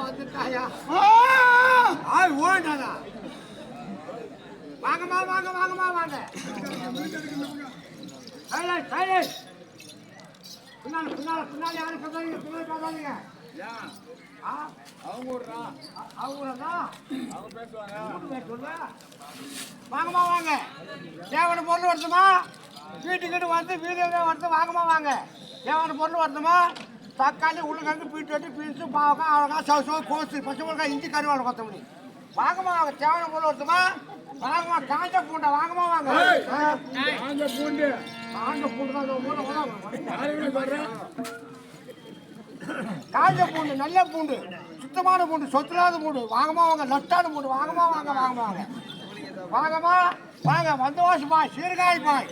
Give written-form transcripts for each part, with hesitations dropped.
வந்துட்டாயா ஓடாதா வாங்கம்மா வாங்கம்மா வாங்க பின்னாடி யாரும் சொல்லாதீங்க பின்னாடி பார்க்காதீங்க வாங்கம்மா வாங்க தேவையான பொருள் வருதுமா வீட்டுக்கிட்ட வந்து வீடியோ வருது வாங்கம்மா வாங்க தேவையான பொருள் வருதுமா தக்காளி உருளைக்கிழங்கு பீட்டு பீன்ஸு பாவக்காய் அவக்காய் சவுசு கோசு பச்சை மிளகாய் இஞ்சி கருவாடு கொத்தமல்லி வாங்கம்மா வாங்க தேவையான பொருள் வருதுமா வாங்கம்மா காஞ்ச பூண்டை வாங்கம்மா வாங்க காஞ்ச பூண்டு காஞ்ச பூண்டு நல்ல பூண்டு சுத்தமான பூண்டு சொத்துலாத பூண்டு வாங்கம்மா வாங்க நட்டான பூண்டு வாங்கம்மா வாங்க வாங்கம்மா வாங்க வாங்கம்மா வாங்க வந்தவாசி பாய் சீர்காய் பாய்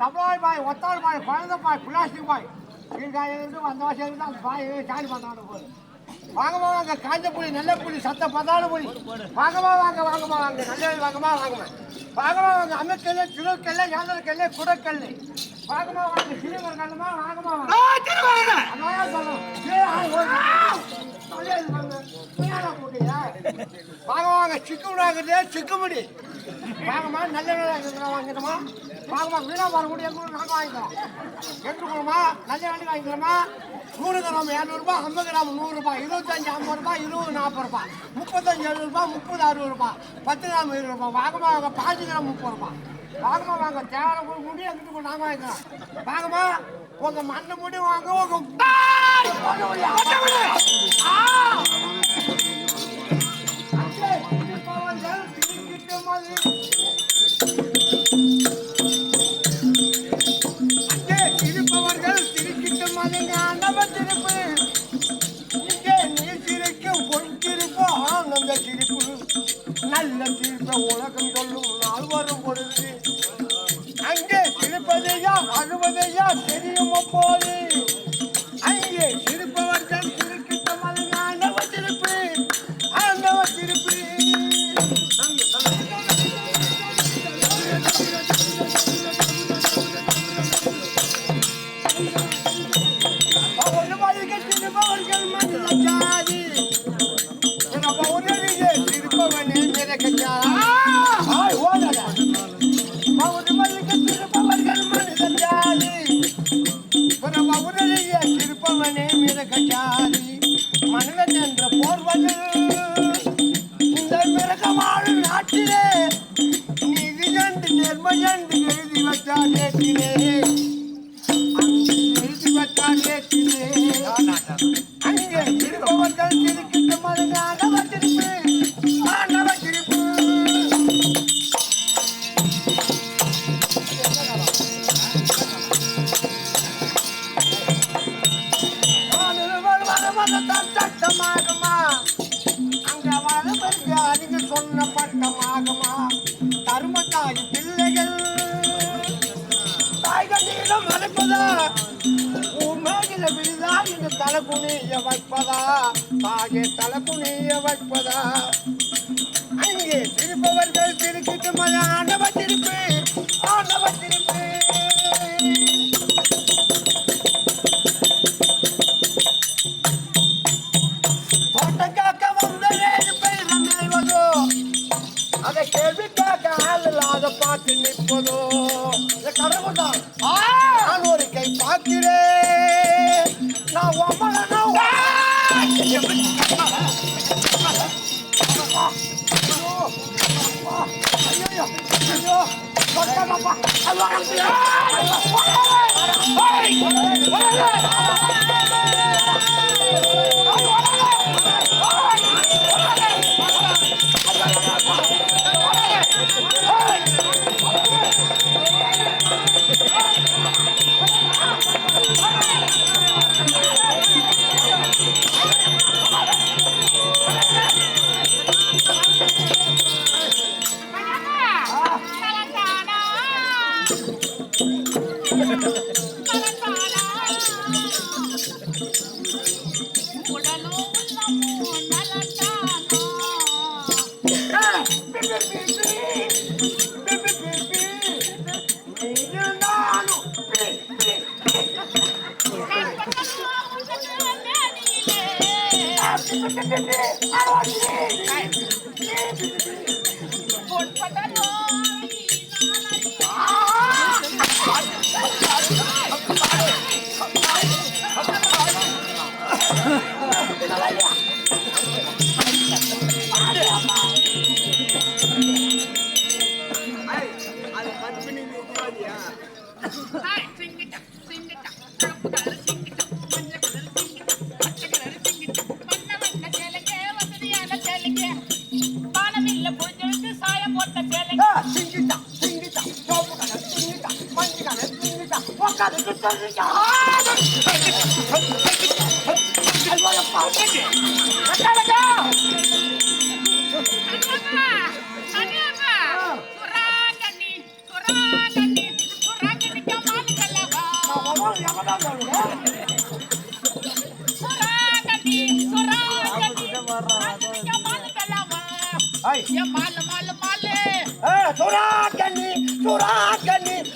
தபலாய் பாய் ஒத்தாள் பாய் குழந்தை பாய் பிளாஸ்டிக் பாய் சீர்காய் இருந்து வந்தவாசி இருந்து அந்த பாய் காலி பண்ணான போது வாங்கம்மா வாங்க காஞ்ச புளி நல்ல புளி சத்த பதான புளி வாங்கம்மா வாங்க வாங்கம்மா வாங்க நல்ல வாங்கம்மா வாங்கம்மா வாங்கம்மா வாங்க அம்மைக்கல்ல திருக்கல்ல யாதற்கல்ல குடக்கல்ல வாங்கம்மா வாங்க சிறுவர் கல்லுமா வாங்கம்மா வாங்க வாங்க சிக்குமுடி சிக்குமுடி வாங்கம்மா நல்ல வாங்கிக்கணுமா வாங்கம்மா வீணா வரக்கூடிய நாங்கள் வாங்கிக்கிறோம் எடுத்துக்கணுமா நல்ல வேண்டி வாங்கிக்கிறோமா 100 கிராம் 200 50 கிராம் 100 ரூபாய் 25 50 ரூபாய் 20 40 ரூபாய் 35 70 ரூபாய் 30 60 ரூபாய் 10 கிராம் 20 ரூபாய் வாங்கம்மா வாங்க 5 கிராம் 30 ரூபாய் வாங்கம்மா வாங்க தேவை முடி எங்கிட்டு நாங்கள் வாங்கிக்கிறோம் வாங்கம்மா உங்க மண்ணை முடி வாங்க உங்க இருப்பவர்கள் திருக்கிட்டும் திருப்பு இங்கே நீர் சிரிக்கும் பொன் திருப்பு ஆனந்த சிரிப்பு நல்ல சிரிப்ப உலகம் சொல்லும் நாள் வரும் பொழுது அங்கே சிரிப்பதையா அழுவதையா தெரியும் போது அங்கே சிரிப்பவர்கள் திருக்கிட்டும் ஆண்டவ திருப்பு சிரிப்பவனே மிரகச்சாரி மவுரு மல்லிக சிரிப்பவர்கள் மனிதச்சாரி மவுரைய சிரிப்பவனே மிரகச்சாரி மனிதன் என்ற போர்வது இந்த மிருக வாழும் நாட்டிலே நீதி என்று நேர்மை என்று எழுதி வச்சால் ஏற்றினே எழுதி வச்சால் ஏற்றினே அங்கே இருப்பவர்கள் திருக்கிட்டு மனித ஆண்டவத்திருப்பு ஆண்டவத்திருப்பு சட்டமாகுமா அங்க வரவருக்கு அதிக சொன்ன பட்டமாகுமா தர்மத்தாய் பிள்ளைகள் தாய்களிடம் அழைப்பதா உண்மையில விழுதா இந்த தலைக்குனிய வைப்பதா தாயே தலைக்குனிய வைப்பதா அங்கே சிரிப்பவர்கள் திருக்கிட்டு மத ஆண்டவ திருப்பு ஆண்டவ திருப்பு தோட்டக்காக்க வந்த பெயரம் நெய்வதோ அதை கேள்வி கேட்க ஆளில்லாத பார்த்து நிற்பதோ கடவுள்தான் நான் ஒரு கை பார்க்கிறேன் நான் ஒம்மனா ஐயோ ஐயோ பக்கமாப்பா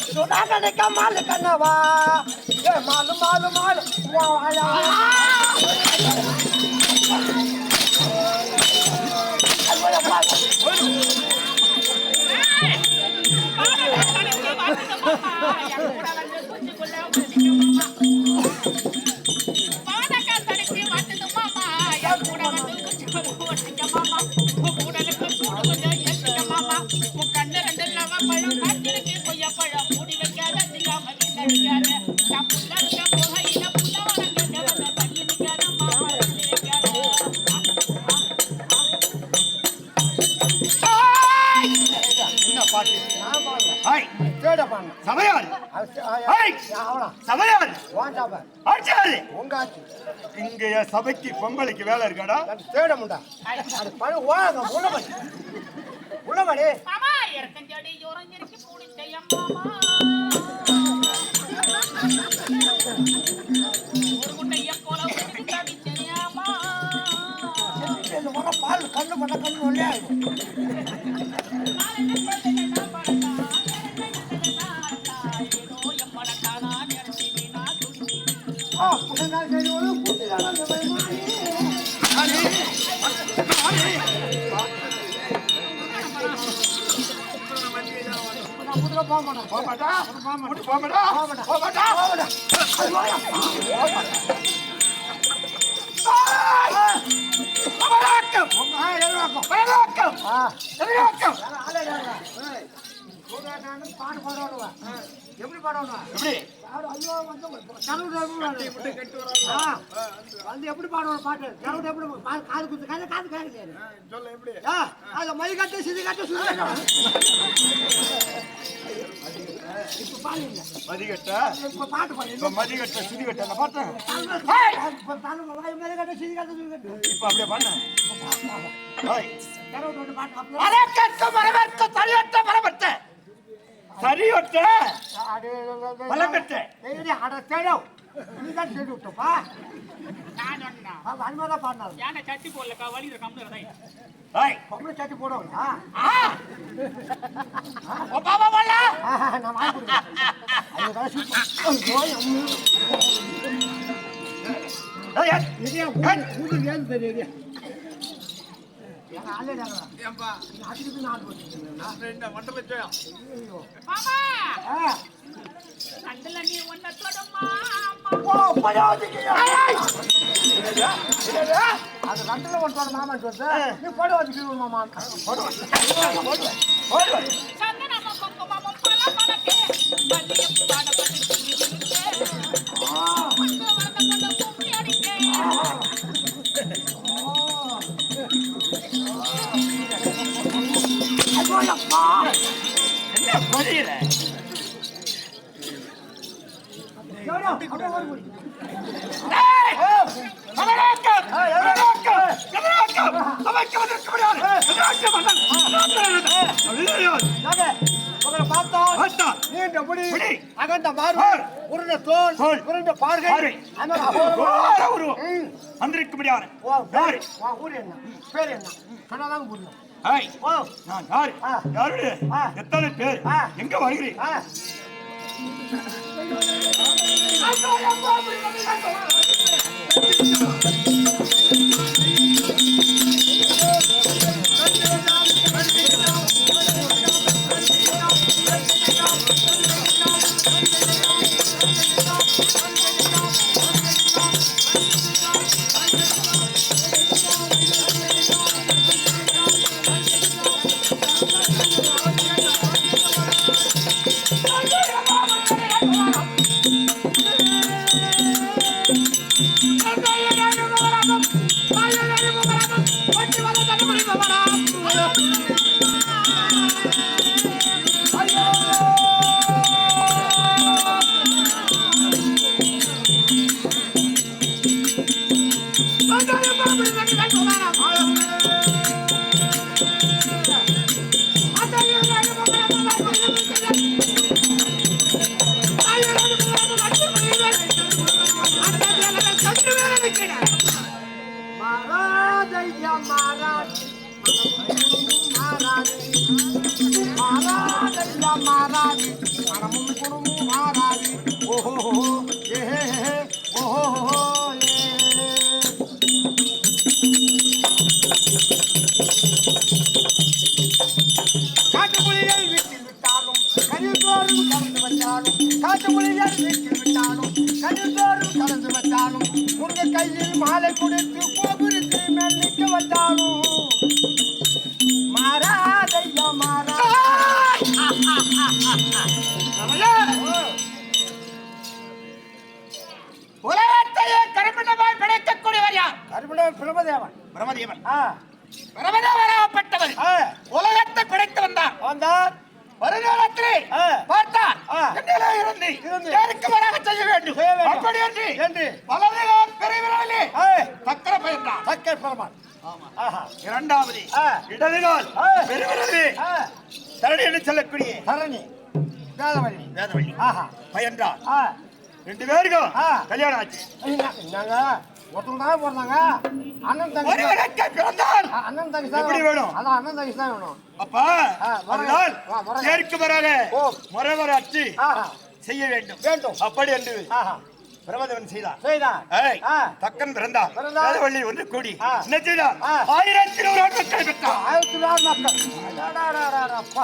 सुरागनी का माल कनवा माल माल माल இங்க சபைக்கு பொம்பளைக்கு வேலை இருக்காடா தேடமுண்டா உள்ளபடி பால் கண்ணு பண்ண கண்ணு ஒல்லையா போக மாட்டேன். போக மாட்டா? போக மாட்டேன். போக மாட்டா? போக மாட்டேன். போக மாட்டா? போக மாட்டேன். அமராக்கம்! எதிர்வாக்கம். பரவாக்கம்! எதிர்வாக்கம்! பாட்டு பாடுவானுவா. எப்படி பாடுவானுவா? எப்படி? ஐயோ வந்து வந்து எப்படி பாடுவான் பாட்டு? ஜனவரி எப்படி காது குத்து காது காது காது சொல்ல எப்படி? அது மை கட்டு சிதி கட்டு சுதி இப்ப பாடுங்க. மதிகட்ட இப்ப பாட்டு பாடு. இப்ப மதிகட்ட சிதிகட்ட அந்த பாட்டு மை கட்டு சிதி கட்டு சுதி கட்டு இப்ப அப்படியே பண்ண ஜனவரி பாட்டு மரக்கற்க மரவர்க்க சரியொட்ட மரபட்ட சரியொட்ட மலங்கட்ட அட தேடோ நீதான் தேடி விட்டப்பா. அனுமதிதான் பாடினாரு. யானை சட்டி போடலக்கா வழி கம்மியா பொம்பளை சட்டி போடுவாங்களா? பாபா வரல நான் வாங்கி கொடுக்குறேன். தெரியுது மாமா கண்டல நீ ஒன்ன தொடமா அது கண்டல ஒன்றோட மாமா நீ போட வச்சுக்கணும் மாமா. சந்தனமா குங்குமமும் பல பலக்கே மல்லிய பூவாட பட்டு கும்மி அடிக்கே என்ன புரியல எத்தனை பேர் எங்க வருகிறேன்? கையில் மாலை கொடுத்து கோபுரத்து மேல் நிற்க வந்தாலும் மாறாதையா மாறா உலகத்தையே கருமிடமாய் படைக்கக்கூடியவர் யார்? கருமிடம் பிரமதேவன். பிரமதேவன் பிரமதேவராகப்பட்டவர் உலகத்தை படைத்து வந்தார். வருங்காலத்திலே பார்த்தார் என்னிலே இருந்து யாருக்கு வராக செய்ய வேண்டும் அப்படி என்று வலது பெருவிரலிலே தக்கர பயின்றார். தக்கர பெருமாள். இரண்டாவது இடதுகால் பெருவிரலிலே தரணி என்று சொல்லக்கூடிய தரணி வேதவள்ளி பயின்றார். ரெண்டு பேருக்கும் கல்யாணம் ஆச்சு. என்னங்க ஒருத்தங்க போறாங்க அண்ணன் தங்கச்சி பிறந்தால் அண்ணன் தங்கச்சி எப்படி வேணும்? அதான் அண்ணன் தங்கச்சி தான் வேணும். அப்பா ஏற்கு வராக முறைவர அச்சு செய்ய வேண்டும் அப்படி என்று பிரமதேவன் செய்தார். தக்கன் பிறந்தார். வேதவள்ளி ஒன்று கூடி என்ன செய்தார்? 1100 ஆண்மக்களை பெற்றார். 10,000 மக்கள். அடடடடடப்பா.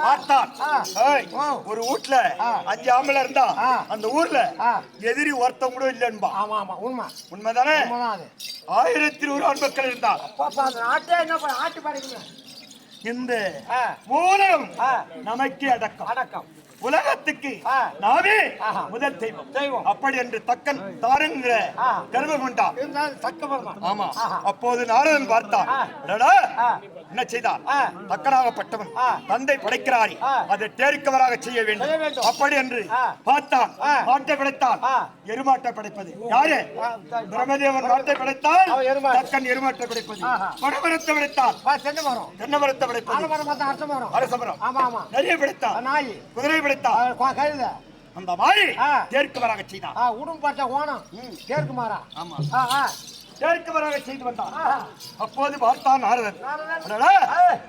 பார்த்தான். ஆ. ஏய், ஆ. ஒரு வீட்ல ஆ. 5 ஆம்பளை இருந்தா ஆ. அந்த ஊர்ல ஆ. எதிரி ஒருத்தன் கூட இல்லன்பா. ஆமா ஆமா உண்மை உண்மைதானே? உண்மைதான் அது. 1100 ஆண் மக்கள் இருந்தா பாப்பா அந்த நாட்டே என்ன பண்ண ஆட்டு பாடிக்கணும். இந்த ஆ. மூலம் ஆ. நமக்கே அடக்கம். அடக்கம். உலகத்துக்கு ஆ. நாமே ஆஹா. முதல் தெய்வம். தெய்வம். அப்படி என்று தக்கன் தாருங்கிற ஆ. கர்வம் கொண்டான். இருந்தாலும் சக்கபரமா. ஆமா. ஆஹா. அப்போது நாரதன் பார்த்தான். ஆ. அடடா, ஆ. என்ன செய்தான்? ஆ. தக்கனாகப்பட்டவன் ஆ. தந்தை படைக்கிறாரி ஆ. அதை தேர்க்கவராக செய்ய செய்ய வேண்டும். வேண்டும். அப்படி என்று ஆ. பார்த்தான். ஆ. மாட்டை படைத்தான். ஆ. எருமாட்டை படைப்பது யாரு? ஆ, சரி. பிரம்மதேவன் மாட்டை படைத்தால் அவன் எருமாடு. தக்கன் எருமாட்டை படைப்பது. ஆஹா. படமரத்தை படைத்தான். தென்னை மரம். தென்னமரத்தை படைப்பது. ஆலமரம் பார்த்தா அரச மரம். அரசமரம். ஆமா ஆமா. நிறைய படைத்தான். நாய். குதிரை படைத்தான். கழுத. அந்த மாதிரி ஆ. தேர்க்கவராக செய்தான். உடும் பார்த்தா ஓனம். கேருக்கு மாறா. ஆமா. ஆ ஆ. தேர்க்கவராக செய்து வந்தான். ஆஹா. அப்போது பார்த்தான் நாரதன். நாரதன். அடடா, ஏய்.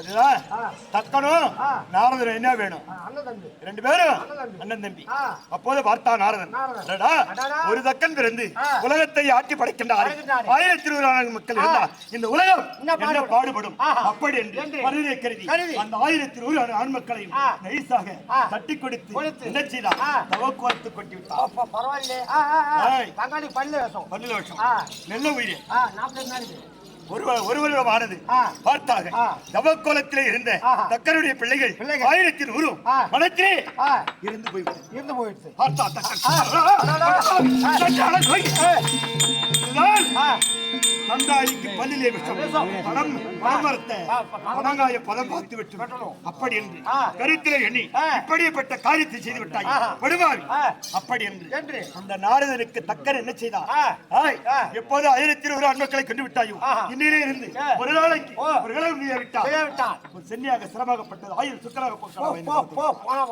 அதுதான் ஆ. தக்கனும் ஆ. நாரதன் என்ன வேணும்? அண்ணன் தம்பி. 2 பேரும் அண்ணன் தம்பி. அண்ணன் தம்பி. ஆ. அப்போது பார்த்தான் நாரதன். நாரதன். அடடா, அடடா. ஒரு தக்கன் பிறந்து ஆ. உலகத்தை ஆட்சி படைக்கின்றார். படைக்கின்றாரே. 1200 மக்கள் ஆ. இருந்தா இந்த உலகம் என்ன என்ன பாடுபடும்? பாடுபடும்? ஆஹா. அப்படி என்று என்று மனதை கருதி கருதி அந்த 1200 ஆண் மக்களையும் ஆ. நைசாக ஆ. தட்டி கொடுத்து கொடுத்து. என்ன செய்தான்? ஆ. தவக்குவத்து கொட்டி விட்டான். அப்பா பரவாயில்லையே. ஆ ஆ ஆ. ஏய். தங்காளி பல்லு வேஷம். 12 வருஷம் ஆ. நல்ல உயிர். 40 நாளைக்கு. ஒரு வருடம் ஆனது. ஆ. பார்த்தாக ஆ. தவக்கோலத்திலே இருந்த ஆஹா. தக்கனுடைய பிள்ளைகள் பிள்ளைகள். 1100 ஆ. மனத்திலே ஆ. இருந்து போய்விட்டது. இருந்து போயிடுச்சு. பார்த்தா தக்கன். ஆ. தக்காள போய். இதுதான் ஆ. தந்தாய்க்கு பல்லிலே விஷம். விஷம். பணமரத்தை ஆ. பணங்காய பதம் பார்த்து விட்டு அப்படி என்று ஆ. கருத்திலே எண்ணி ஆ. இப்படிப்பட்ட காரியத்தை செய்து விட்டாய் ஆஹா. படுவாவி. ஆ. அப்படி என்று என்று. அந்த நாரதனுக்கு தக்கர் என்ன செய்தார்? ஆ. ஆய், ஆ. எப்போது 1100 ஆண்மக்களை கொண்டு விட்டாயோ ஆஹா. இன்னிலே இருந்து ஆ. ஒரு நாளைக்கு ஓ. ஒரு கிழமை நீ விட்டார். செய்ய விட்டான். ஒரு சென்னியாக சிரமப்பட்டது 1000 சுக்கராக போ போட்டான். போ போ போனா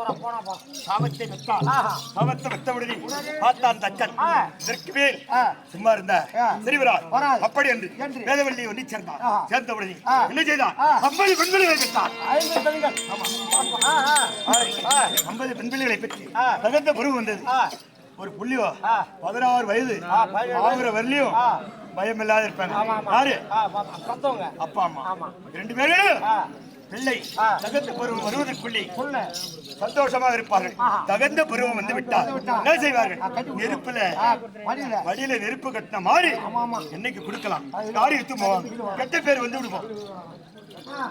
போ. சாபத்தை வெட்டான். ஆஹா. சாபத்தை வெட்ட உடனே பார்த்தான் தக்கன். ஆ. இதற்கு மேல் ஆ. சும்மா இருந்தா ஆ. சரி வராது. வராது. அப்படி என்று என்று. வேதவள்ளி ஒண்ணி சேர்ந்தான். ஆஹா. சேர்ந்த உடனே ஆ. என்ன செய்தான்? ஆ. 50 பெண்களை பெற்றான். 5 பெண்கள். ஆமா. ஆ ஆ. ஆ. 50 பெண்களை பெற்று ஆ. தகுந்த பருவம் வந்தது. ஆ. ஒரு புள்ளியோ ஆ. 16 வயது 17 ஆகுற வரலையும் ஆ. பயம் இல்லாத இருப்பாங்க. ஆமா ஆமா. யாரு? சத்தவங்க. அப்பா அம்மா. ஆமா. 2 பேரும் ஆ. பிள்ளை ஆ. தகுந்த பருவம் வருவதற்குள்ளே புள்ள. சந்தோஷமாக இருப்பார்கள். ஆஹா. தகுந்த பருவம் வந்து விட்டால் வந்து விட்டால். என்ன செய்வார்கள்? ஆ, கட்டி விட்டுருவாங்க. நெருப்புல மடியில. வழியில நெருப்பு கட்டின மாதிரி ஆமா ஆமா. என்னைக்கு கொடுக்கலாம் அது காரி எடுத்து போவாங்க. கெட்ட பேர் வந்து விடுவோம். ஆ.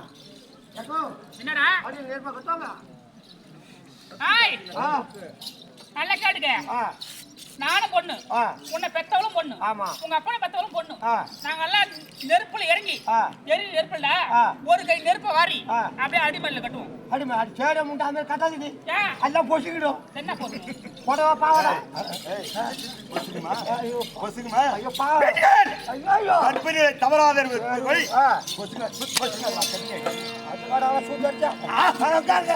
எக்கோ. என்னடா மடியில நேர்மா கட்டுவாங்க. ஏய் ஆ. நல்லா கேட்டுக்க ஆ. நானும் பொண்ணு ஆ. உன்னை பெத்தவளும் பொண்ணு ஆமா. உங்க அப்பனை பெத்தவளும் பொண்ணு ஆ. நாங்க எல்லாம் நெருப்புல இறங்கி ஆ. நெருப்புல ஆ. ஒரு கை நெருப்ப வாரி ஆ. அப்படியே அடிமல்ல கட்டுவோம் அடிமை அடி சேர முண்டா அந்த கட்டாதீங்க. ஏன் எல்லாம் பொசிக்கிடும். என்ன போது புடவை பாவடா. பொசுக்குமா? ஐயோ. பொசுக்குமா? ஐயோ பாவ. பெண்கள்! ஐயோ ஐயோ. கற்பிணியை தவறாத போய் ஆ. பொசுங்க, பொசுங்க. அது வாடா சூதர்ச்சா. உட்காருங்க.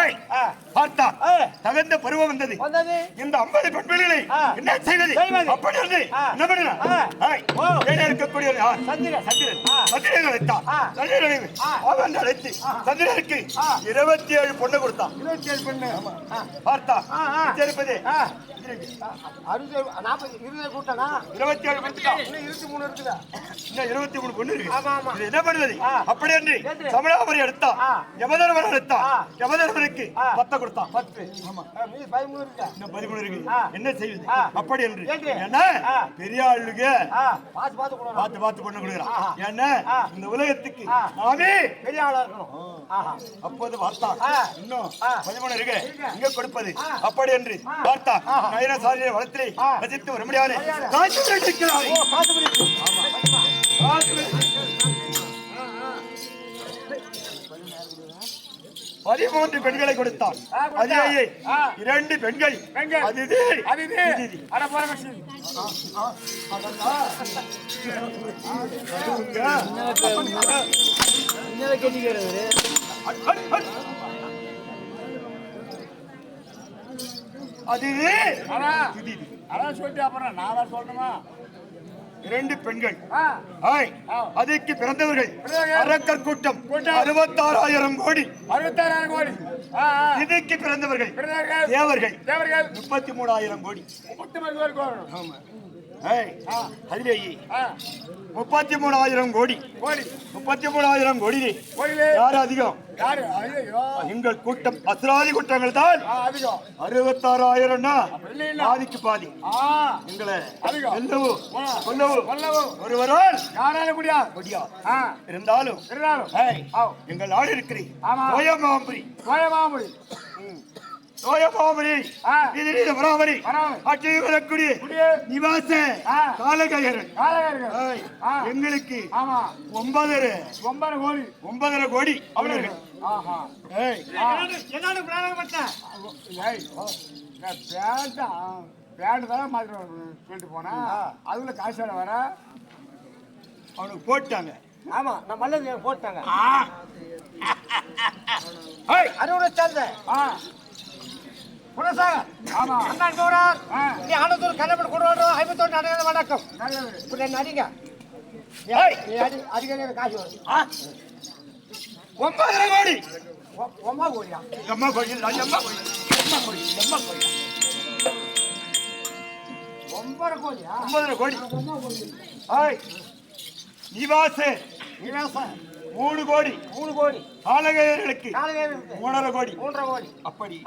ஏய், ஆ. பார்த்தா ஆ. தகுந்த பருவம் வந்தது. வந்தது. இந்த 50 பெண்களை ஆ. என்ன செய்வது? செய்வது. அப்படி என்று ஆ. என்ன பண்ணினா? ஆ. ஏய், ஓ. ஏழை இருக்கக்கூடிய யார்? சந்திரன். சந்திரன். ஆ. சந்திரனை அழைத்தான். ஆ. சந்திரனை ஆ. அவன் அழைத்து ஆ. சந்திரனுக்கு ஆ. 27 பொண்ணை கொடுத்தான். 27 பெண்ணு. ஆ. பார்த்தா ஆ, ஆ. இருப்பது ஆ. 60 40 20 கூட்டனா? 27 கொடுத்தான். இன்னும் 23 இருக்குதா? இன்னும் 23 பொண்ணு இருக்கு. ஆமா, ஆமா. இது என்ன பண்ணுது? ஆ. அப்படி என்று என்று. சமணாபுரி எடுத்தான். ஆ. யமதர்மன் எடுத்தான். ஆ. யமதர்மனுக்கு ஆ. 10 கொடுத்தான். 10. ஆமா. மீதி 13 இருக்கா? இன்னும் 13 இருக்கு. ஆ. என்ன செய்வது? ஆ. அப்படி என்று என்று. ஏன்னா ஆ. பெரிய ஆளுங்க ஆ. பாத்து பாத்து கொடுறோம். பார்த்து பார்த்து பொண்ணு கொடுக்குறான். ஆஹா. ஏன்னா ஆ. இந்த உலகத்துக்கு ஆ. நாமே பெரிய ஆளா இருக்கணும். ஆஹா. அப்போது பார்த்தா ஆ. இன்னும் ஆ. 13 இருக்கு. இருக்கு. இங்க கொடுப்பது ஆ. அப்படி என்று ஆ. பார்த்தா ஆஹா. நயன சாரியை வளர்த்து ஆ. ரசித்து வர முடியாது. முடியாது. காட்சி இருக்கிறார். ஓ காசு பிடிச்சு. காட்சி 13 பெண்களை கொடுத்தான். ஆ, கொடுத்தான். அதிலேயே ஆ. 2 பெண்கள் பெண்கள். அதிதி. அதிதி. அட போற மச்சி. அதிதி. அடா. அதிதி. அதான் சொல்லிட்டு அப்புறம் நான் வேற சொல்லணுமா? 2 பெண்கள். ஆ. ஆய். அதற்கு பிறந்தவர்கள் பிறந்தவர்கள். அரக்கர் கூட்டம் கூட்டம். 66,000 கோடி. 66,000 கோடி. ஆ ஆ. இதுக்கு பிறந்தவர்கள் பிறந்தவர்கள். தேவர்கள் தேவர்கள் 33,000 கோடி. 30 பேர் கோடி. ஆமா. அதிலேயே 33,000 கோடி 33,000 கோடி யாரு அதிகம்? எங்கள் கூட்டம் அசுராதி கூட்டங்கள் தான் அதிகம். 66,000 பாதிக்கு பாதி. எங்களை ஒருவரால் யாரால முடியாது இருந்தாலும் எங்கள் நாடு இருக்கிறேன் சோயமாபுரி பராமரி ஆட்சி வரக்கூடிய நிவாச காலகையர் எங்களுக்கு 9.5 கோடி அவர்கள். பேண்ட் தான் மாதிரி சொல்லிட்டு போனா அதுல காசு வர அவனுக்கு போட்டாங்க. ஆமா நான் மல்ல போட்டாங்க 60 சேர்ந்த ஆமா அண்ணா கௌரவ் நீ ஆனந்தூர் கண்ணப்பட கொண்டு 51 நடந்தது வணக்கம் நல்லது நடிங்க அதிக காசு வரும் 9.5 கோடி அம்மா கோடியா அம்மா கோடி 9.5 கோடி நிவாச 3 கோடி காலகையர்களுக்கு 3.5 கோடி அப்படி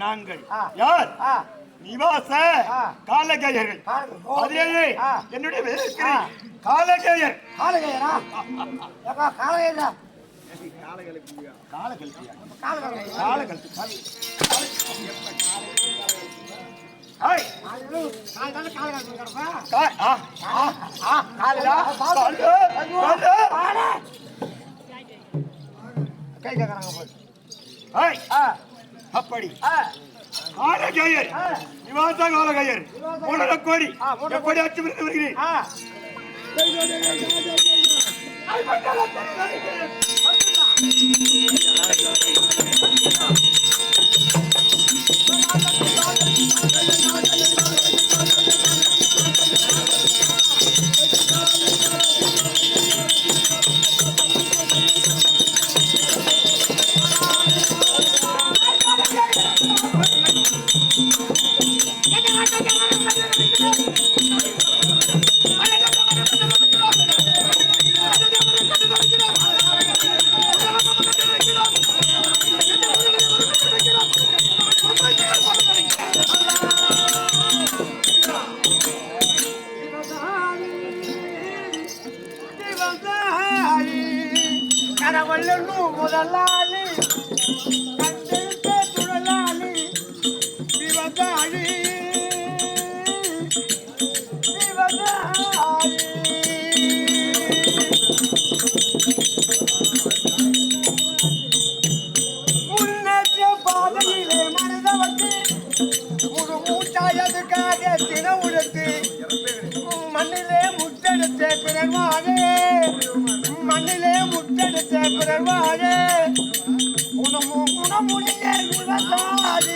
நாங்கள் யார் நிவாச காலகையர்கள். அதிலேயே என்னுடைய காலகையர் அப்படி காலகையர் நிவாச காலகையர் 3.5 கோடி எப்படி அச்சு வருகிறேன். முதலாளி கண்டெடுத்த துழலாளி விவசாயி முன்னேற்ற பாதையிலே மனிதவத்து முழு மூச்சாயதுக்காக தின உழைத்து மண்ணிலே முத்தெடுத்த பிறர்வானே பிறர்வானே குணமுடிய விவசாயி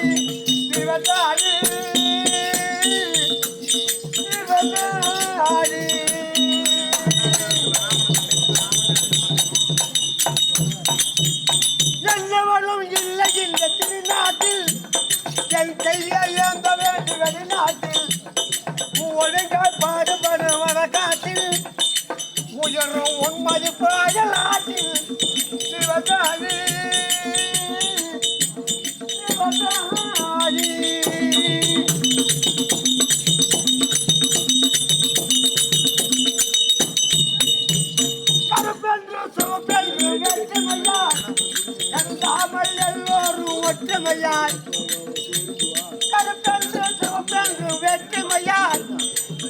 என்னவளும் இல்லை இந்த திருநாட்டில் என் கையை ஏந்த வேண்டி வெளிநாட்டில் ஒழுங்காய் பாடுபடும் வடக்காட்டில் உயரும் உண்மதி பாடலாட்டில் சிவகாரி கருப்பென்று சிவப்பென்று வெற்றுமையார் கண்டாமல் எல்லோரும் ஒற்றுமையார் கருப்பென்று சிவப்பென்று வெற்றுமையார்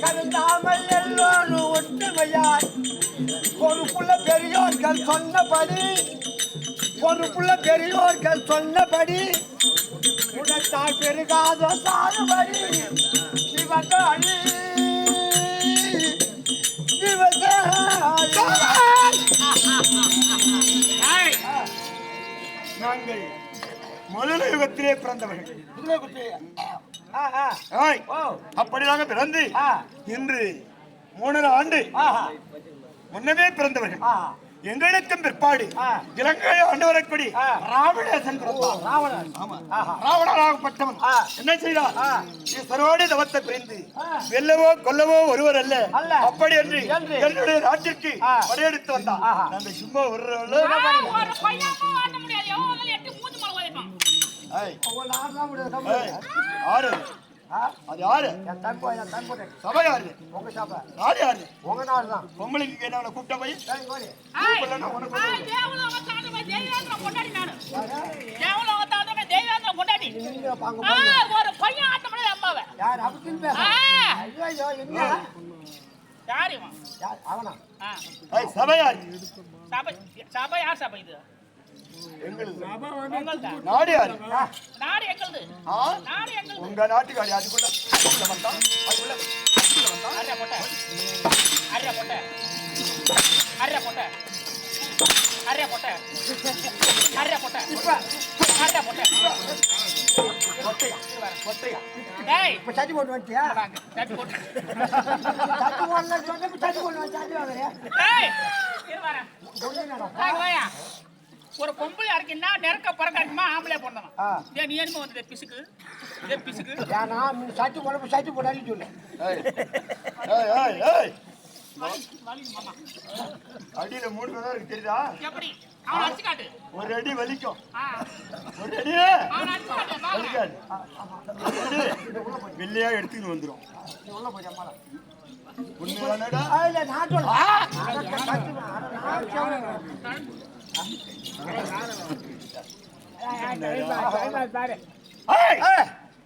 கருந்தாமல் எல்லோரும் ஒற்றுமையார் பொறுப்புள்ள பெரியோர்கள் சொன்னபடி உடத்தால் பெருகாத சாகுபடி சிவகாரி நாங்கள் முதல யுகத்திலே பிறந்தவர்கள். அப்படி நாங்கள் பிறந்து இன்று 3.5 ஆண்டு முன்னமே பிறந்தவர்கள். எங்களுக்கும் பிற்பாடு இலங்கை ஆண்டு வரக்கூடிய ராவணேசன் பிறந்தான். ராவணன். ஆமா. ராவணனாகப்பட்டவன் என்ன செய்தார்? ஈஸ்வரோடு தவத்தை புரிந்து வெல்லவோ கொல்லவோ ஒருவர் அல்ல, அப்படி என்று என்னுடைய நாட்டிற்கு படையெடுத்து வந்தான். நாங்கள் சும்மா ஒரு பையனும் ஆட்ட முடியாது. எவ்வளவு எட்டு மூஞ்சி மலை உதைப்பான். ஆறு அது யாரு? சபை யாரு? உங்க சபை. நாடு யாரு? உங்க நாடு தான். பொம்பளைக்கு கேட்டவன கூப்பிட்ட போய் ஒரு பையன் ஆட்ட முடியாது அம்மாவை. யார் அப்படின்னு பேச? ஐயோ என்ன? யார் இவன்? அவனா? சபை யாரு? சபை யார் சபை இது? நாடு யாரு? நாடு எங்களுது. நாடு எங்களுது. உங்க நாட்டுக்காரி அதுக்குள்ள வந்தான். அதுக்குள்ள அரிய போட்ட அரிய போட்ட அரிய போட்ட அரிய போட்ட அரிய போட்ட இப்ப அரிய போட்ட கொட்டையா டேய் இப்ப சட்டி போட்டு வந்துட்டியா? சட்டி போட்டு சட்டி போடல சொன்ன சட்டி போட்டு வந்து சட்டி வாங்குறியா? டேய் இரு வரேன். வாயா ஒரு பொம்பளை அடிக்கினா நெருக்க பறக்காட்டுமா ஆம்பளை பொண்ணவன். நீ என்னமோ வந்து பிசுக்கு இதே பிசுக்கு ஏன்னா சட்டி போட சட்டி போட அடி சொல்லு. அடியில 3 பேர் இருக்கு தெரியுதா? எப்படி அவன் அடிச்சு காட்டு. ஒரு அடி வலிக்கும். ஒரு அடி அவன் அடிச்சு காட்டு. வலிக்காது. வெள்ளையா எடுத்துன்னு வந்துரும். நீ உள்ள போய் அம்மால. உண்மைதானடா? இல்ல நான் சொல்றேன்.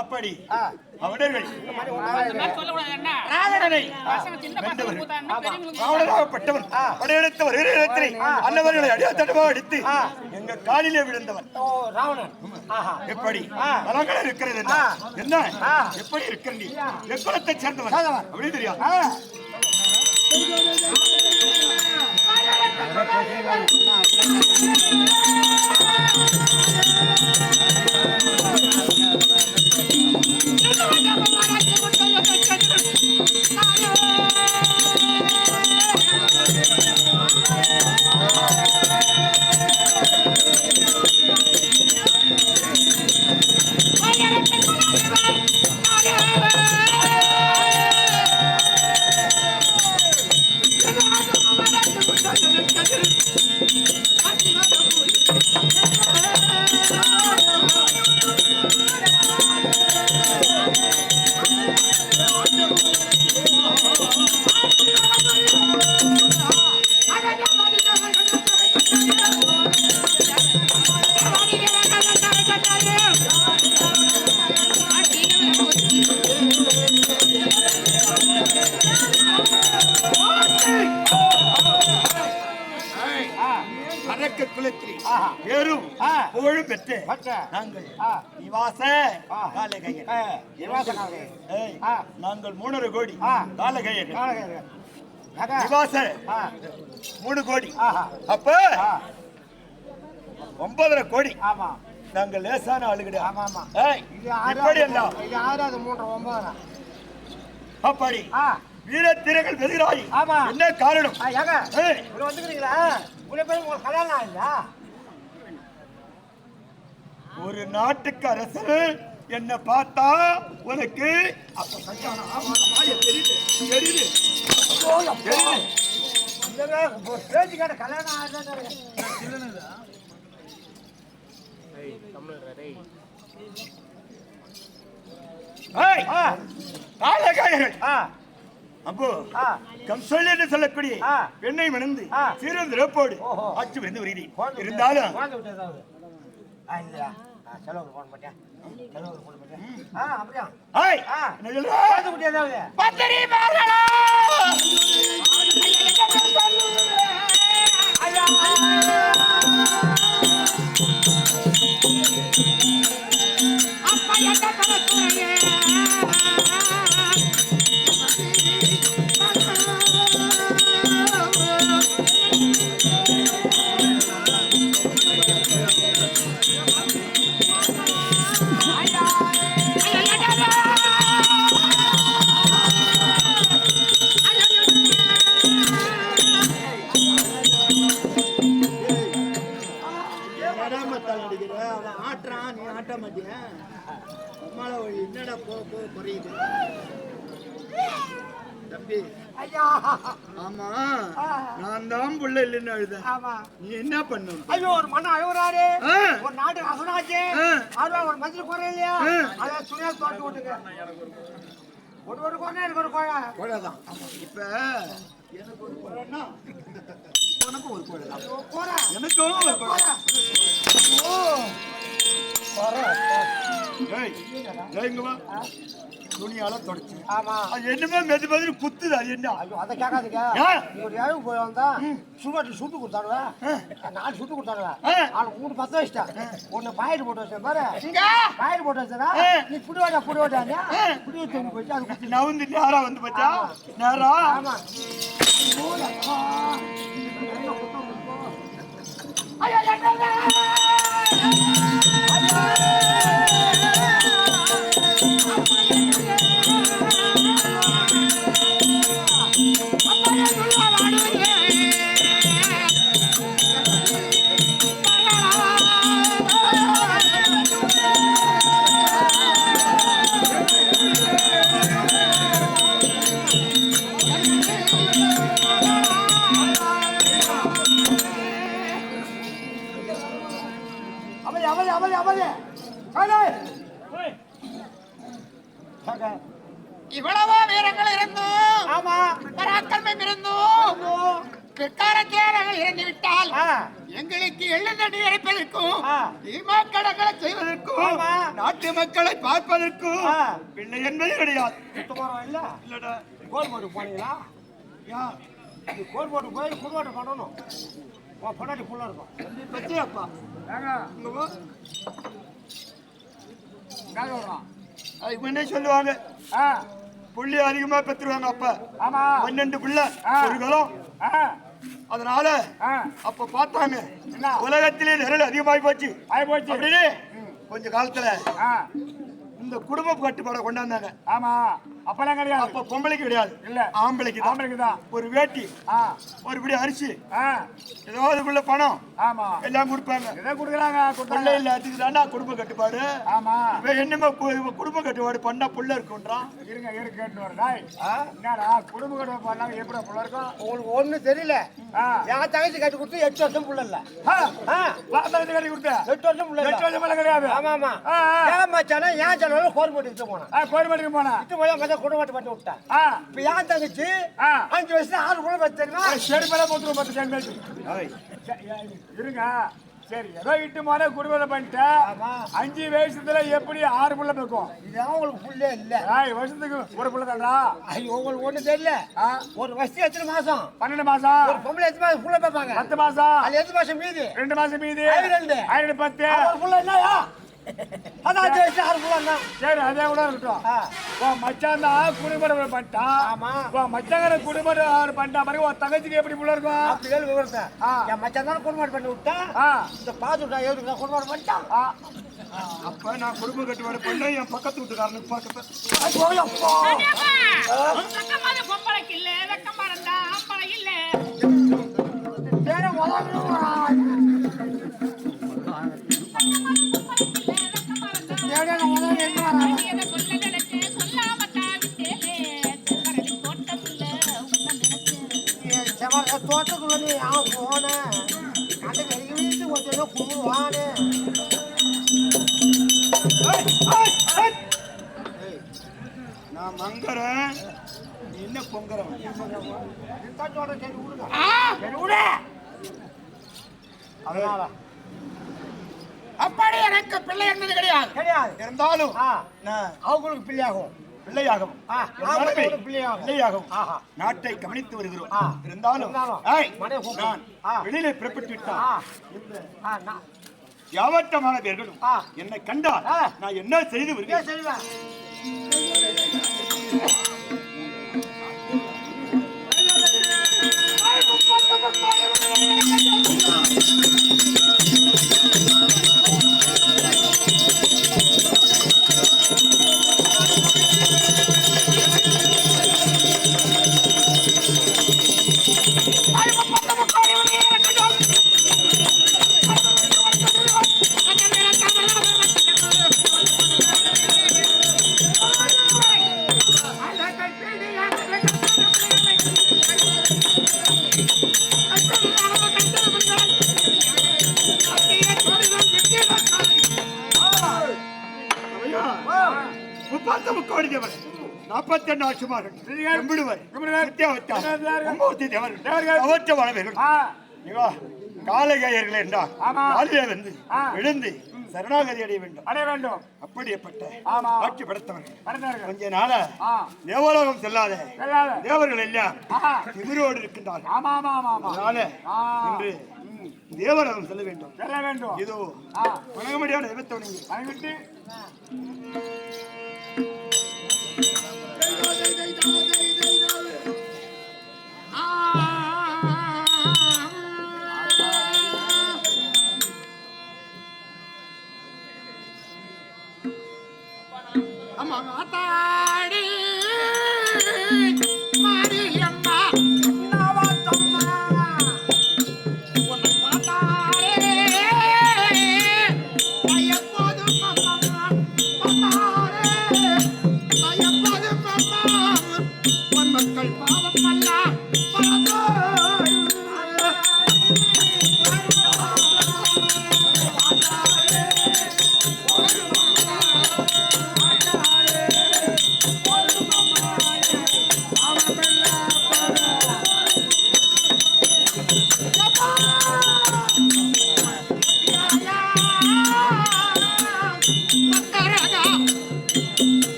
அப்படி அவனர்கள் ராவணனாகப்பட்டவன் படையெடுத்தவர் அன்னவர்களை அடியாத்தட்டமாக அடித்து எங்க காலிலே விழுந்தவன். எப்படி பலங்கள் இருக்கிறது என்ன எப்படி இருக்கிறது? எக்குலத்தை சேர்ந்தவன் அப்படி தெரியாது. புகழும் பெற்று நாங்கள் நாங்கள் 3 கோடி காலகையர்கள் 3 கோடி அப்ப 9.5 கோடி. நாங்கள் லேசான ஆளு கிடையாது. அப்படி வீர திரைகள் வெறுகிறாய். என்ன காரணம்? ஒரு நாட்டுக்கு அரசு என்ன பார்த்தா உனக்கு அப்போ கம்சல் என்று சொல்லக்கூடிய பெண்ணை மணந்து சீரும் சிறப்போடு ஆட்சி வந்து வருகிறேன். இருந்தாலும் அடிக்கிற அவன் ஆட்டுறான் நீ ஆட்ட மாட்டியா அம்மால வழி என்னடா புரியுது தம்பி ஐயா ஆமா நான் தான் புள்ள இல்லைன்னு அழுதேன் ஆமா நீ என்ன பண்ண ஐயோ ஒரு மண்ண அழுகுறாரு ஒரு நாட்டு அசனாச்சு அதுல ஒரு மஞ்சள் குறை இல்லையா அதை துணியா தோட்டு விட்டுங்க ஒரு குறை எனக்கு ஒரு குறை குறைதான் இப்ப எனக்கு ஒரு குறைன்னா உனக்கு ஒரு குறை தான் குறை எனக்கும் ஒரு குறை துணியால தொடச்சு ஆமா அது என்னமே மெது மெது குத்துது அது என்ன ஐயோ அதை கேட்காதுங்க ஒரு ஏழு போய் வந்தா சும்மாட்டு சுட்டு கொடுத்தானுவ 4 சுட்டு கொடுத்தானுவ அவனுக்கு 3 10 வச்சிட்டேன் ஒன்னு பாயிட்டு போட்டு வச்சேன் பாரு பாயிட்டு போட்டு வச்சா நீ புடி வாட்டாங்க புடி தூங்கி போயிட்டு அது குத்தி நவுந்து நேரா வந்து பச்சா நேரா ஆமா இவ்வளவோ வீரங்கள் இருந்தும் ஆமா பராக்கிரமம் இருந்தும் பிற்காலத்திலே நாங்கள் இறந்து விட்டால் எங்களுக்கு எள்ளந்தடி இறைப்பதற்கும் ஈமாக்கடங்களை செய்வதற்கும் நாட்டு மக்களை பார்ப்பதற்கும் பிள்ளை என்பது கிடையாது இல்ல இல்லடா கோல் போட்டு போனீங்களா கோல் போட்டு போய் குருவாட்டை பண்ணணும் பொண்டாட்டி ஃபுல்லா இருக்கும் பச்சையப்பா அதுக்கு முன்னே சொல்லுவாங்க புள்ளி அதிகமா பெற்றுருவாங்க அப்ப ஆமா 12 புள்ள ஒரு கலம் அதனால அப்ப பார்த்தாங்க உலகத்திலே நிரல் அதிகமாகி போச்சு அப்படின்னு கொஞ்ச காலத்துல இந்த குடும்ப கட்டுப்பாடை கொண்டாந்தாங்க ஆமா அப்பெல்லாம் கிடையாது அப்ப பொம்பளைக்கு கிடையாது இல்ல ஆம்பளைக்கு தான் ஒரு வேட்டி ஒரு பிடி அரிசி ஏதோ அதுக்குள்ள பணம் ஆமா எல்லாம் கொடுப்பாங்க எதை கொடுக்குறாங்க புள்ள இல்ல அதுக்கு தாண்டா குடும்ப கட்டுப்பாடு ஆமா என்னமா குடும்ப கட்டுப்பாடு பண்ணா புள்ள இருக்குன்றான் இருங்க கேட்டு வரடாய் என்னடா குடும்ப கட்டுப்பாடு பண்ணாங்க எப்படி புள்ள இருக்கும் உங்களுக்கு ஒண்ணு தெரியல என் தங்கச்சி கட்டி கொடுத்து 8 வருஷம் புள்ள இல்ல தங்கச்சி கட்டி கொடுத்த 8 வருஷம் புள்ள 8 வருஷம் புள்ள கிடையாது ஆமா ஆமா ஏன் மச்சானா ஏன் ஜனவரி கோர்போட்டு இட்டு போனா கோர்போட்டுக்கு போனா இட்டு போய் மச்சான் குடும்பத்தை பண்ணி விட்டா இப்ப ஏன் தங்கச்சி 5 வயசுல 6 புள்ள வச்சிருக்கா சரி மேல போட்டு பத்து தங்கச்சி இருங்க சரி ஏதோ இட்டு போன குடும்பத்தை பண்ணிட்டேன் 5 வயசுல எப்படி 6 புள்ள இருக்கும் இது உங்களுக்கு புள்ளே இல்ல வருஷத்துக்கு ஒரு புள்ள தான்டா ஐயோ உங்களுக்கு ஒண்ணு தெரியல ஒரு வருஷம் எத்தனை மாசம் 12 மாசம் ஒரு பொம்பளை எத்தனை மாசம் புள்ள பாப்பாங்க 10 மாசம் அது எத்தனை மாசம் மீதி 2 மாசம் மீதி 2 10 ஒரு புள்ள என்னயா அதான் 6 புள்ள சரி அதே கூட இருக்கட்டும் மச்சான் தான் குடும்பத்தை பண்ணிட்டா ஆமா மச்சாங்கிற குடும்பத்தை பண்ணிட்டா பாருங்க ஒரு தங்கச்சிக்கு எப்படி புள்ள இருக்கும் அப்படி கேள்வி விவரத்தை என் மச்சான் தான் குடும்பம் பண்ணி விட்டா இந்த பாத்துட்டா எதுக்கு குடும்பம் பண்ணிட்டான் அப்ப நான் குடும்ப கட்டுப்பாடு பண்றேன் என் பக்கத்து வீட்டுக்காரனுக்கு பக்கத்து பொம்பளைக்கு இல்ல வெக்கமா இருந்தா ஆம்பளை இல்ல தோட்டக்குள்ள அவன் போன அந்த வீட்டு கொஞ்சம் கும்பிடுவானே நான் மங்கறேன் என்ன பொங்கறேன் அதனால அப்படி எனக்கு பிள்ளை என்பது கிடையாது இருந்தாலும் அவங்களுக்கு பிள்ளையாகும் பிள்ளையாகும் நாட்டை கவனித்து வருகிறோம் இருந்தாலும் வெளியிலே புறப்பட்டு விட்டான் யாவட்டமான பேர்களும் என்னை கண்டால் நான் என்ன செய்து வருகிறேன் பார்த்த முக்கோடி தேவர் 42 ஆட்சிமார்கள் எம்பிடுவர் வித்யாவத்தார் தேவர்கள் அவற்ற வாழ்வீர்கள் காலகையர்கள் என்றால் காலையிலே வந்து எழுந்து சரணாகதி அடைய வேண்டும் அப்படிப்பட்ட ஆட்சி படைத்தவர்கள் கொஞ்ச நாள தேவலோகம் செல்லாத தேவர்கள் எல்லாம் திமிரோடு இருக்கின்றார்கள் அதனால இன்று தேவலோகம் செல்ல வேண்டும் இதோ வணங்கமடியான தெய்வத்தோடு வணங்கிட்டு மாதாடி மாரியம்மா நவத்தம்மா உன்னை பார்த்தாலே பயப்போதும் அம்மா பார்த்தாலே பயப்போதும் அம்மா உன் மக்கள் பாவம் அல்ல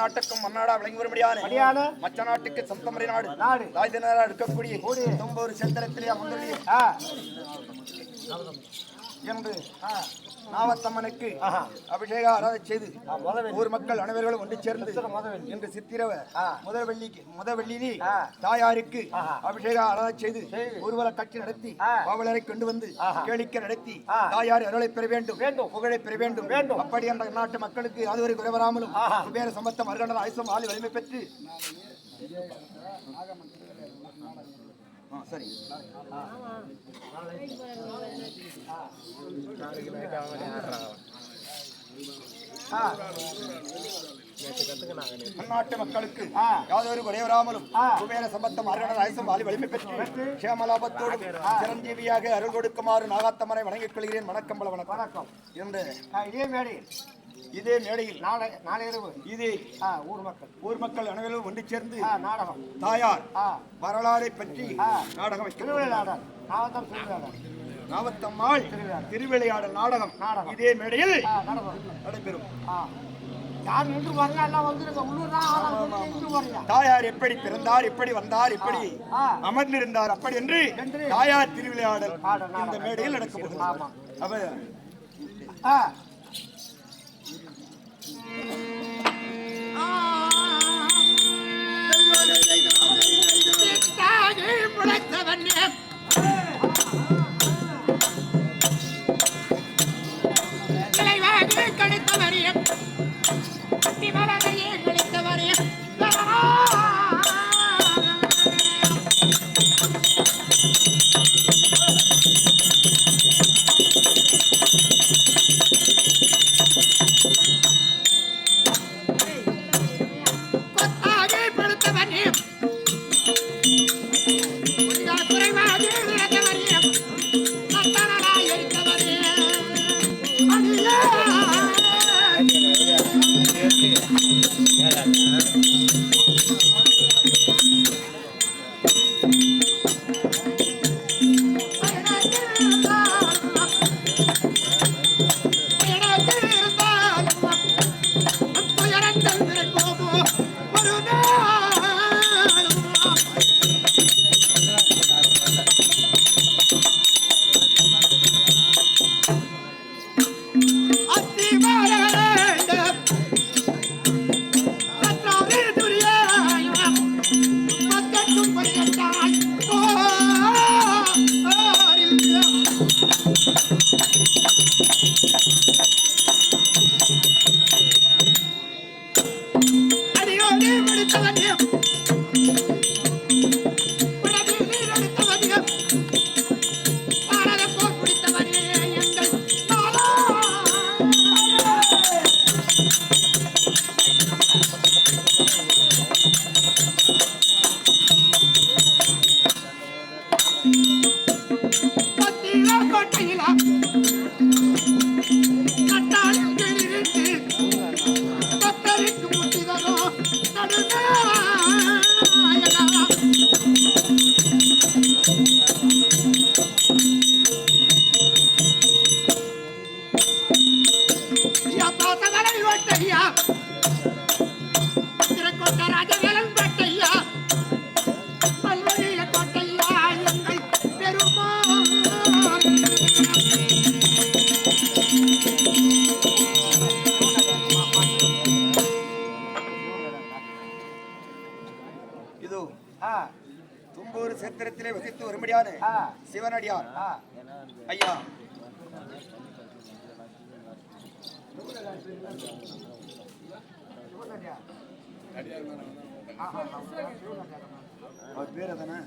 நாட்டுக்கும் மன்னாடா விளங்கி வரும்படியான மச்ச நாட்டுக்கு சொந்தமறை நாடு ராஜ்யநாடா இருக்கக்கூடிய ஒரு செந்தரத்திலே அமர்ந்துள்ள என்று நாவத்தம்மனுக்கு அபிஷேக ஆராதனை செய்து ஊர் மக்கள் அனைவர்களும் ஒன்று சேர்ந்து இன்று சித்திரவ முதல் வெள்ளி தாயாருக்கு அபிஷேக ஆராதனை செய்து ஊர்வல காட்சி நடத்தி பாவலரை கொண்டு வந்து கேளிக்கை நடத்தி தாயார் அருளை பெற வேண்டும், புகழை பெற வேண்டும். அப்படி என்ற நாட்டு மக்களுக்கு அதுவரை குறைவராமலும் குபேர சம்பத்தம் அருகண்டர் ஆயுசம் ஆளி வலிமை பெற்று சரி நாட்டு மக்களுக்கு யாதொரு குறைவராமலும் குபேர சம்பத்தம் அருகண்டர் ஆயுசம் ஆளி வலிமை பெற்று சேமலாபத்தோடு சிரஞ்சீவியாக அருள் கொடுக்குமாறு நாகாத்தம்மனை வணங்கிக் கொள்கிறேன். வணக்கம் பல வணக்கம். என்று இதே மேடையில் நாளை இரவு இதே ஊர் மக்கள் அனைவரும் ஒன்று சேர்ந்து நாடகம் தாயார் வரலாறை பற்றி நாடகம் வைக்கிறார். நாவத்தம்மாள் திருவிளையாடல் நாடகம் இதே மேடையில் நடைபெறும். தாயார் எப்படி பிறந்தார், எப்படி வந்தார், எப்படி அமர்ந்திருந்தார், அப்படி என்று தாயார் திருவிளையாடல் இந்த மேடையில் நடக்கும். தும்பூர் சேத்திரத்திலே வசித்து வரும்படியான சிவனடியார் ஐயா அவர் பேர் அதானே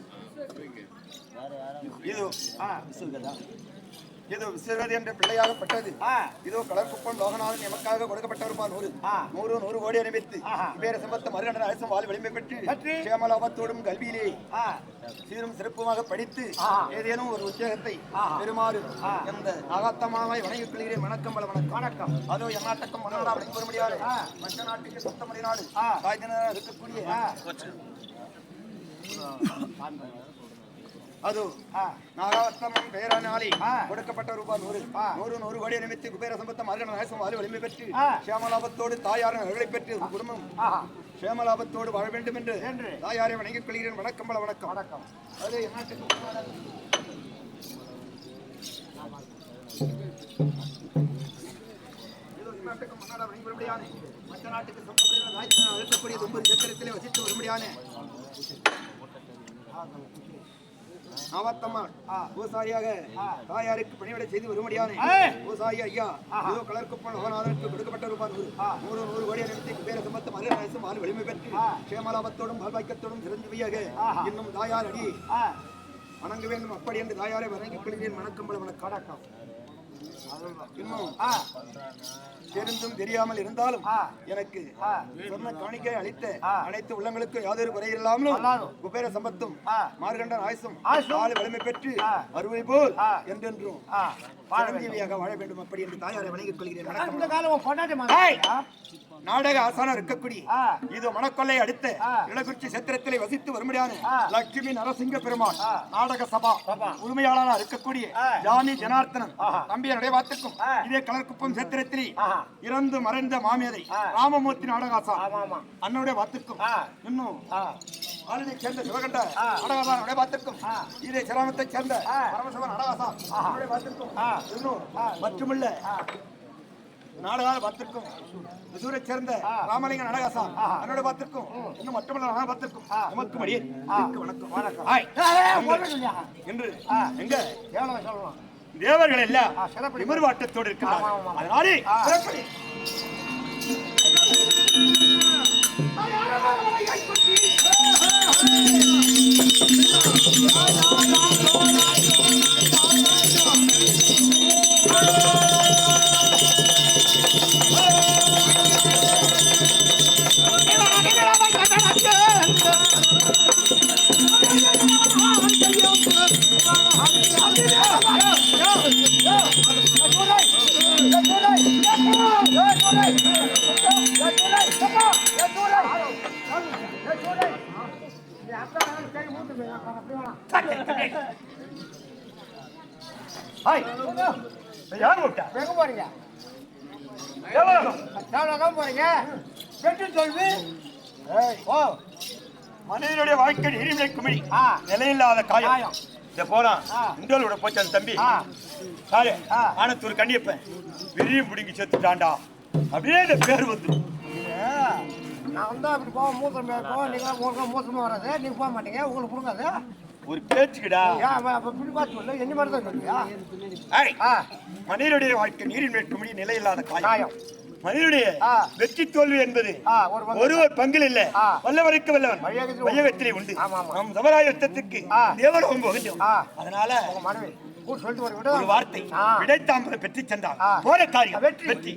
இதோ விஸ்வநாத் என்ற பிள்ளையாகப்பட்டது. இதோ கலர்குப்பம் லோகநாதன் எமக்காக கொடுக்கப்பட்டவருப்பான் 100 கோடி அனுப்பித்து வேற சம்பத்தம் அருகண்டர் அரசம் வாழ் வலிமை பெற்று சேமலாபத்தோடும் கல்வியிலே சீரும் சிறப்புமாக படித்து ஏதேனும் ஒரு உத்தியோகத்தை பெறுமாறு எந்த நாகாத்தமாவை வணங்கிக் கொள்கிறேன். வணக்கம் பல வணக்கம். அதோ எந்நாட்டக்கம் மன்னரா வணங்கி வர முடியாது. மற்ற நாட்டுக்கு சொத்தமடி நாடு தாய் தினம் இருக்கக்கூடிய அது நாகாத்தம்மன் பேரானாலே கொடுக்கப்பட்ட ரூபாய் 100 கோடி நிமித்து குபேர சம்பத்தம் அருகன நாயசம் வாரி வலிமை பெற்று சேமலாபத்தோடு தாயாரின் அருளை பெற்று குடும்பம் சேமலாபத்தோடு வாழ வேண்டும் என்று தாயாரை வணங்கிக் கொள்கிறேன். வணக்கம் பல வணக்கம். அது மற்ற நாட்டுக்கு சொந்தக்கூடிய ஒன்பது சக்கரத்திலே வசித்து வரும்படியான ஆவத்தம்மாள் பூசாரியாக தாயாருக்கு பணிவிடை செய்து வரும்படியான பூசாரி ஐயா ஏதோ கலர்குப்பன் லோகநாதனுக்கு கொடுக்கப்பட்ட ரூபாய் 100 கோடி நிறுத்தி குபேர சம்பத்து மதுரசு மாறு வலிமை பெற்று சேமலாபத்தோடும் பால்பாக்கியத்தோடும் சிறந்தவியாக இன்னும் தாயார் அடி வணங்க வேண்டும். அப்படி என்று தாயாரை வணங்கிக் கொள்கிறேன். வணக்கம் வணக்கம். இன்னும் தெரிந்தும் தெரியாமல் இருந்தாலும் எனக்கு சொன்ன காணிக்கை அளித்த அனைத்து உள்ளங்களுக்கு யாதொரு குறையில்லாமலும் குபேர சம்பத்தும் மார்கண்டன் ஆயுசும் நாலு வலிமை பெற்று அறுவை போல் என்றென்றும் சிரஞ்சீவியாக வாழ வேண்டும். அப்படி என்று தாயாரை வணங்கிக் கொள்கிறேன். நாடக ஆசானம் இருக்கக்கூடிய இது மணக்கொள்ளை அடுத்த இளகுறிச்சி சத்திரத்திலே வசித்து வரும்படியான லட்சுமி நரசிங்க பெருமாள் நாடக சபா உரிமையாளராக இருக்கக்கூடிய ஜானி ஜனார்த்தனன் தம்பிய நடைபாத்துக்கும் இதே கலர்குப்பம் சத்திரத்திலே இறந்து மறைந்த மாமியதை ராமமூர்த்தி நாடகாசா அண்ணனுடைய வாத்துக்கும் இன்னும் ஆளுநரை சேர்ந்த சிவகண்ட நாடகாசா நடைபாத்துக்கும் இதே சிராமத்தை சேர்ந்த பரமசிவ நாடகாசா அண்ணனுடைய வாத்துக்கும் இன்னும் மட்டுமல்ல நாடகால பார்த்திருக்கும் விசூரை சேர்ந்த ராமலிங்க நடகாசா என்னோட பார்த்திருக்கும் இன்னும் மட்டுமல்ல நான் பார்த்திருக்கும் நமக்கு மடியே வணக்கம் என்று எங்க தேவர்கள் எல்லாம் விமர்வாட்டத்தோடு இருக்கிறார். அதனாலே மனிதனுடைய வாழ்க்கை நீரிமிழை குமிழி நிலையில்லாத காயம் இந்த போனா இண்டோலோட போச்சு அந்த தம்பி ஆனத்தூர் கண்ணியப்பன் விரியும் பிடிங்கி செத்துட்டான்டா அப்படியே இந்த பேர் வந்து நான் தான் அப்படி போக மூத்தம் போவோம். நீங்க மூத்தமா வராது, நீங்க போக மாட்டீங்க, உங்களுக்கு கொடுக்காது ஒரு பேச்சுக்குடா. இப்படி பார்த்து சொல்ல என்ன மாதிரி தான் சொல்லியா? மனிதனுடைய வாழ்க்கை நீரின் மேற்குமணி நிலையில்லாத காயம். மனிதனுடைய வெற்றி தோல்வி என்பது ஒருவர் பங்கில் இல்ல, வல்லவருக்கு வல்லவன் வையகத்திலே உண்டு. நம் சமராய யுத்தத்துக்கு தேவலோகம் போகின்றோம். அதனால ஒரு வார்த்தை விடைத்தாம்பரம் பெற்று சென்றார். போற காரியம் வெற்றி.